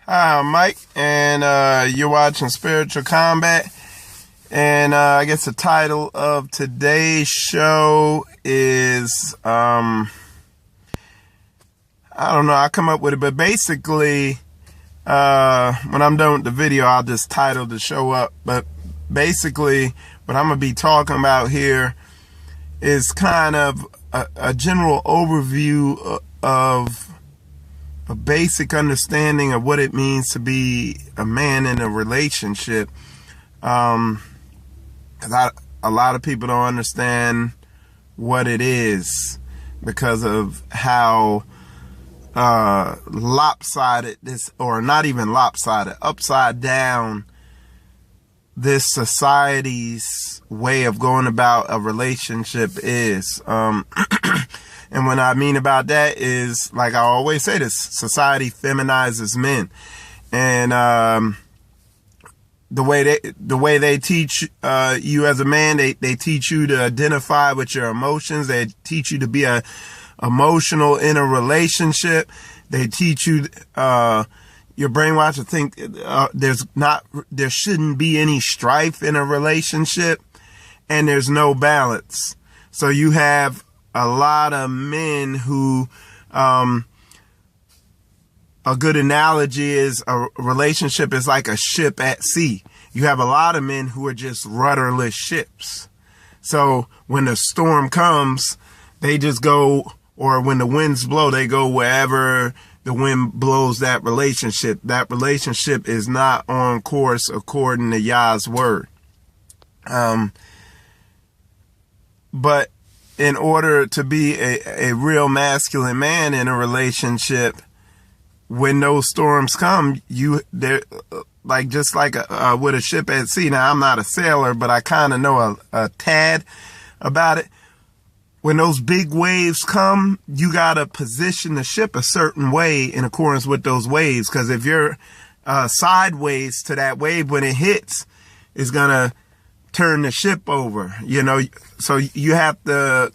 Hi, I'm Mike, and you're watching Spiritual Combat. And I guess the title of today's show is, I don't know, I'll come up with it, but basically, when I'm done with the video, I'll just title the show up. But basically, what I'm going to be talking about here is kind of a general overview of a basic understanding of what it means to be a man in a relationship. Because a lot of people don't understand what it is because of how lopsided this, or not even lopsided, upside down this society's way of going about a relationship is. And what I mean about that is, like I always say, this society feminizes men, and the way they teach you as a man, they teach you to identify with your emotions. They teach you to be emotional in a relationship. They teach you your brainwash to think there shouldn't be any strife in a relationship, and there's no balance. So you have a lot of men who, a good analogy is a relationship is like a ship at sea. You have a lot of men who are just rudderless ships. So when the storm comes, they just go, or when the winds blow, they go wherever the wind blows that relationship. That relationship is not on course according to Yah's word. But in order to be a real masculine man in a relationship, when those storms come, they're like, just like with a ship at sea. Now, I'm not a sailor, but I kind of know a tad about it. When those big waves come, you got to position the ship a certain way in accordance with those waves. Because if you're sideways to that wave, when it hits, it's going to turn the ship over, so you have to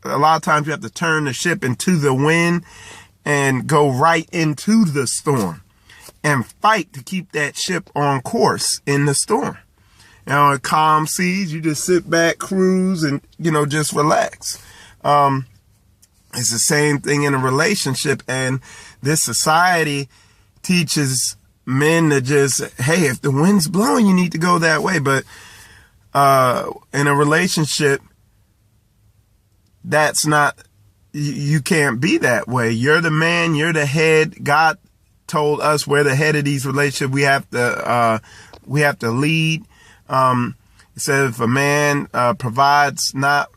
a lot of times you have to turn the ship into the wind and go right into the storm and fight to keep that ship on course in the storm. In calm seas, you just sit back, cruise, and, just relax. It's the same thing in a relationship. And this society teaches men to just, hey, if the wind's blowing, you need to go that way. But in a relationship, that's not, you can't be that way. You're the man, you're the head. God told us we're the head of these relationships. We have to lead. It says if a man provides not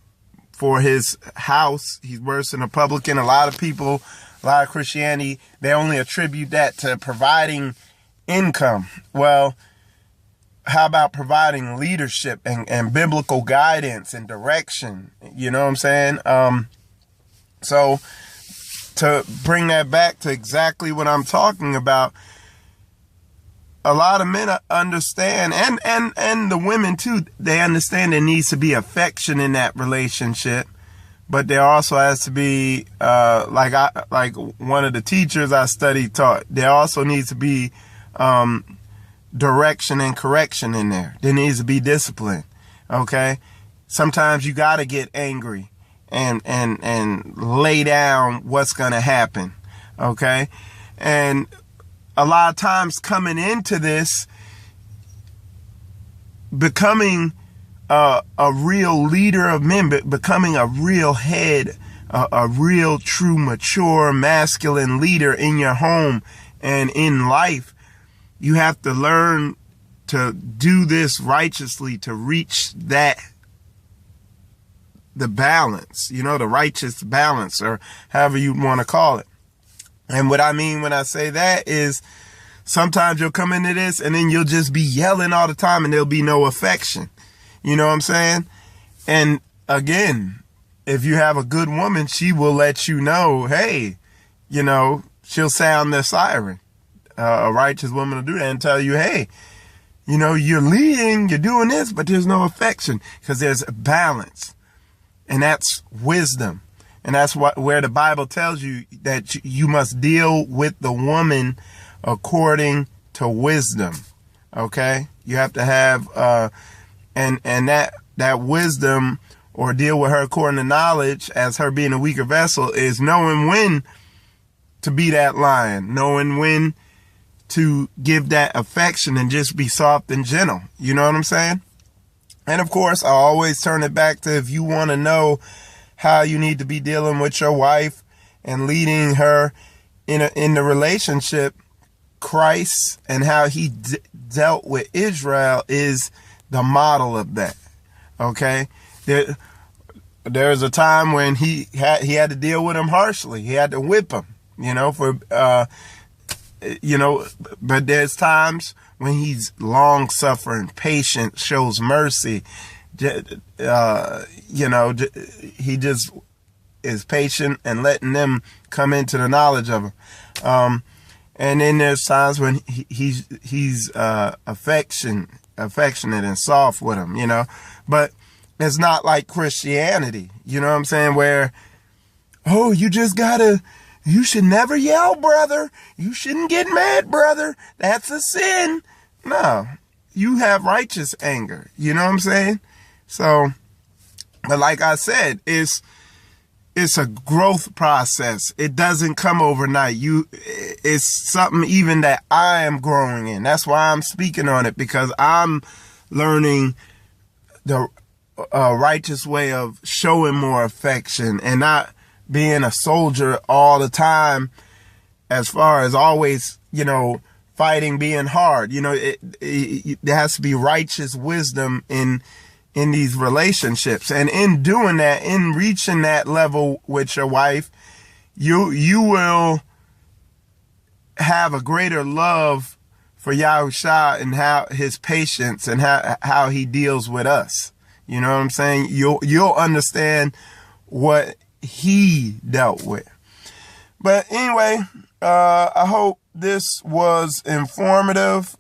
for his house, he's worse than a publican. A lot of people, a lot of Christianity, they only attribute that to providing income. Well, how about providing leadership and biblical guidance and direction? You know what I'm saying? So to bring that back to exactly what I'm talking about, a lot of men understand, and the women too, they understand there needs to be affection in that relationship, but there also has to be, like one of the teachers I studied taught, there also needs to be, direction and correction in there. There needs to be discipline. Okay. Sometimes you got to get angry and lay down what's going to happen. Okay. And a lot of times coming into this, becoming a real leader of men, becoming a real head, a real true mature masculine leader in your home and in life, you have to learn to do this righteously to reach the balance, the righteous balance, or however you want to call it. And what I mean when I say that is sometimes you'll come into this and then you'll just be yelling all the time and there'll be no affection. You know what I'm saying? And again, if you have a good woman, she will let you know, hey, she'll sound the siren. A righteous woman will do that and tell you, hey, you're leading, you're doing this, but there's no affection, because there's a balance. And that's wisdom. And that's where the Bible tells you that you must deal with the woman according to wisdom. Okay? You have to have, and that wisdom, or deal with her according to knowledge, as her being a weaker vessel, is knowing when to be that lion, knowing when to give that affection and just be soft and gentle. You know what I'm saying? And of course, I always turn it back to, if you want to know how you need to be dealing with your wife and leading her in the relationship, Christ and how he dealt with Israel is the model of that. Okay? There's a time when he had to deal with him harshly. He had to whip him, but there's times when he's long suffering, patient, shows mercy. He just is patient and letting them come into the knowledge of him. And then there's times when he's affectionate and soft with him, but it's not like Christianity, you know what I'm saying? Where, oh, you should never yell, brother. You shouldn't get mad, brother. That's a sin. No, you have righteous anger. You know what I'm saying? So, but like I said, it's a growth process. It doesn't come overnight. It's something even that I am growing in. That's why I'm speaking on it, because I'm learning the righteous way of showing more affection and not being a soldier all the time, as far as always, fighting, being hard. There has to be righteous wisdom in these relationships. And in doing that, in reaching that level with your wife, you will have a greater love for Yahusha and how his patience and how he deals with us. You know what I'm saying? You'll understand what he dealt with. But anyway, I hope this was informative.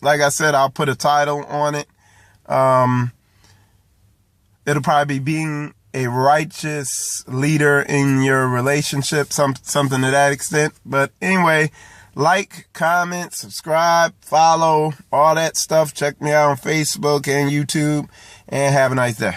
Like I said, I'll put a title on it. It'll probably be being a righteous leader in your relationship, something to that extent. But anyway, like, comment, subscribe, follow, all that stuff. Check me out on Facebook and YouTube, and have a nice day.